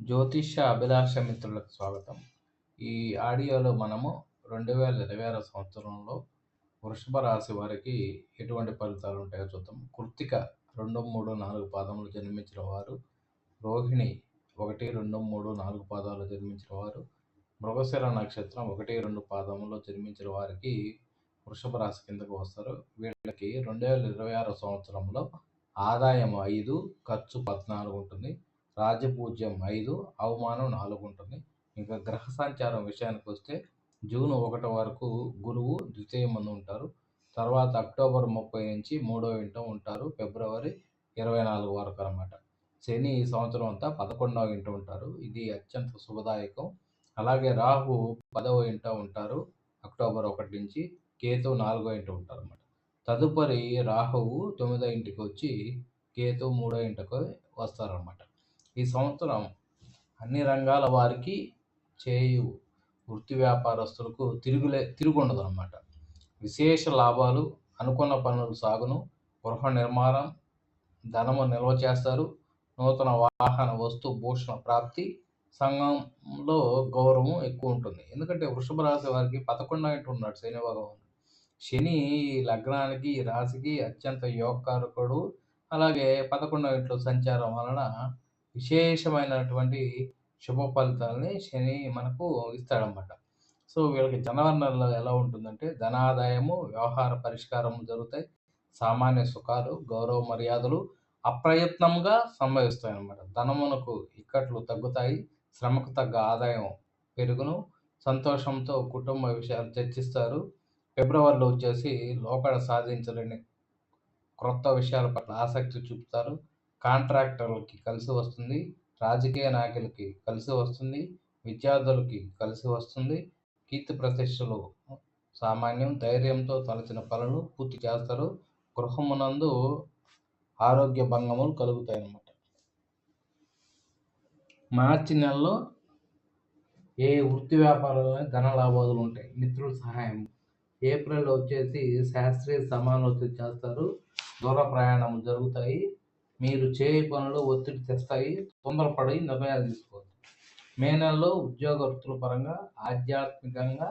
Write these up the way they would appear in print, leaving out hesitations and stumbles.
జ్యోతిష్య అభిలాష మిత్రులకు స్వాగతం. ఈ ఆడియోలో మనము 2026 సంవత్సరంలో వృషభ రాశి వారికి ఎటువంటి ఫలితాలు ఉంటాయో చూద్దాం. కృత్తిక 2, 3, 4 పాదములు జన్మించిన వారు, రోహిణి 1, 2, 3, 4 పాదాలు జన్మించిన వారు, మృగశిర నక్షత్రం 1, 2 పాదములో జన్మించిన వారికి వృషభ రాశి కిందకు వస్తారు. వీళ్ళకి 2026 సంవత్సరంలో ఆదాయం 5, ఖర్చు 14 ఉంటుంది. రాజపూజ్యం 5, అవమానం 4 ఉంటుంది. ఇంకా గ్రహ సంచారం విషయానికి వస్తే జూన్ 1 వరకు గురువు ద్వితీయమందు ఉంటారు. తర్వాత అక్టోబర్ 30 నుంచి 3వ ఇంట ఉంటారు. ఫిబ్రవరి 24 వరకు అనమాట. శని ఈ సంవత్సరం అంతా 11వ ఇంట ఉంటారు. ఇది అత్యంత శుభదాయకం. అలాగే రాహు 10వ ఇంట ఉంటారు అక్టోబర్ 1 నుంచి. కేతు 4వ ఇంట ఉంటారు అన్నమాట. తదుపరి రాహువు 9వ ఇంటికి వచ్చి కేతు 3వ ఇంటికి వస్తారన్నమాట. ఈ సంవత్సరం అన్ని రంగాల వారికి చేయు వృత్తి వ్యాపారస్తులకు తిరుగుండదు అన్నమాట. విశేష లాభాలు, అనుకున్న పనులు సాగును, గృహ నిర్మాణం, ధనము నిల్వ చేస్తారు. నూతన వాహన వస్తు భూషణ ప్రాప్తి, సంఘంలో గౌరవం ఎక్కువ ఉంటుంది. ఎందుకంటే వృషభ రాశి వారికి 11వ ఇంట ఉన్నాడు శని భగవానుడు. శని లగ్నానికి రాశికి అత్యంత యోగకారకుడు. అలాగే 11వ ఇంట్లో సంచారం వలన విశేషమైనటువంటి శుభ ఫలితాలని శని మనకు ఇస్తాడనమాట. సో వీళ్ళకి జనవరి నెలలో ఎలా ఉంటుందంటే ధనాదాయము, వ్యవహార పరిష్కారము జరుగుతాయి. సామాన్య సుఖాలు, గౌరవ మర్యాదలు అప్రయత్నంగా సంభవిస్తాయి అన్నమాట. ధనమునకు ఇక్కట్లు తగ్గుతాయి. శ్రమకు తగ్గ ఆదాయం పెరుగును. సంతోషంతో కుటుంబ విషయాలు చర్చిస్తారు. ఫిబ్రవరిలో వచ్చేసి లోకడ సాధించలేని క్రొత్త విషయాల పట్ల ఆసక్తి చూపుతారు. కాంట్రాక్టర్లకి కలిసి వస్తుంది. రాజకీయ నాయకులకి కలిసి వస్తుంది. విద్యార్థులకి కలిసి వస్తుంది. కీర్తి ప్రతిష్టలు సామాన్యం. ధైర్యంతో తలచిన పనులు పూర్తి చేస్తారు. గృహమునందు ఆరోగ్య భంగములు కలుగుతాయి అన్నమాట. మార్చి నెలలో ఏ వృత్తి వ్యాపారాల్లో ధన లాభాలు ఉంటాయి. మిత్రుల సహాయం. ఏప్రిల్లో వచ్చేసి శాస్త్రీయ సమానోత్తతి చేస్తారు. దూర ప్రయాణం జరుగుతాయి. మీరు చేయ పనులు ఒత్తిడి తెస్తాయి. తొందరపడి నిర్ణయాలు తీసుకోవద్దు. మే నెలలో ఉద్యోగస్తుల పరంగా ఆధ్యాత్మికంగా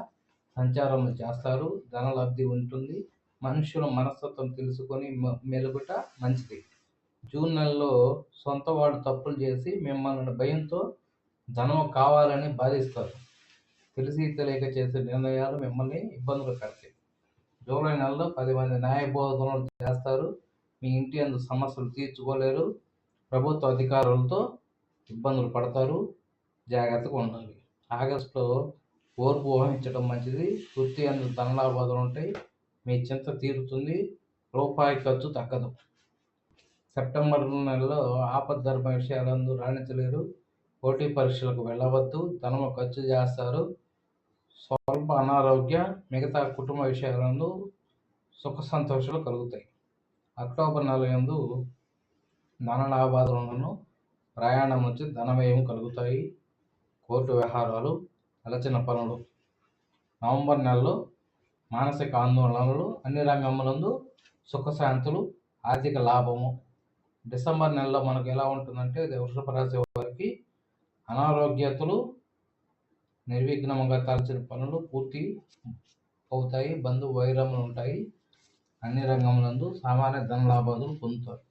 సంచారం చేస్తారు. ధనలబ్ధి ఉంటుంది. మనుషుల మనస్తత్వం తెలుసుకొని మెలుగుట మంచిది. జూన్ నెలలో సొంత వాళ్ళు తప్పులు చేసి మిమ్మల్ని భయంతో ధనం కావాలని బాధిస్తారు. తెలిసి తెలియక చేసే నిర్ణయాలు మిమ్మల్ని ఇబ్బందులు పెడతాయి. జూలై నెలలో 10 మంది న్యాయబోధనలు చేస్తారు. మీ ఇంటి అందు సమస్యలు తీర్చుకోలేరు. ప్రభుత్వ అధికారులతో ఇబ్బందులు పడతారు. జాగ్రత్తగా ఉండాలి. ఆగస్టులో ఓర్పు వహించడం మంచిది. వృత్తి అందు ధనలాభాలు ఉంటాయి. మీ చింత తీరుతుంది. రూపాయి ఖర్చు తగ్గదు. సెప్టెంబర్ నెలలో ఆపద్ధర్మ విషయాలందు రాణించలేరు. పోటీ పరీక్షలకు వెళ్ళవద్దు. ధనము ఖర్చు చేస్తారు. స్వల్ప అనారోగ్య, మిగతా కుటుంబ విషయాలందు సుఖ సంతోషాలు కలుగుతాయి. అక్టోబర్ నెల యందు ధన లాభాలను, ప్రయాణం నుంచి ధన వ్యయం కలుగుతాయి. కోర్టు వ్యవహారాలు, అలచిన పనులు. నవంబర్ నెలలో మానసిక ఆందోళనలు, అన్ని రంగములందు సుఖశాంతులు, ఆర్థిక లాభము. డిసెంబర్ నెలలో మనకు ఎలా ఉంటుందంటే వృషభ రాశి వారికి అనారోగ్యతలు, నిర్విఘ్నంగా తలచిన పనులు పూర్తి అవుతాయి. బంధు వైరములు ఉంటాయి. అన్ని రంగములందు సామాన్య ధన లాభాలు పొందుతారు.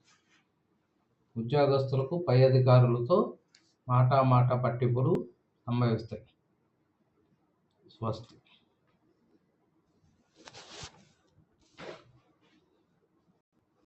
ఉద్యోగస్తులకు పై అధికారులతో మాట పట్టింపులు సంభవిస్తాయి. స్వస్తి.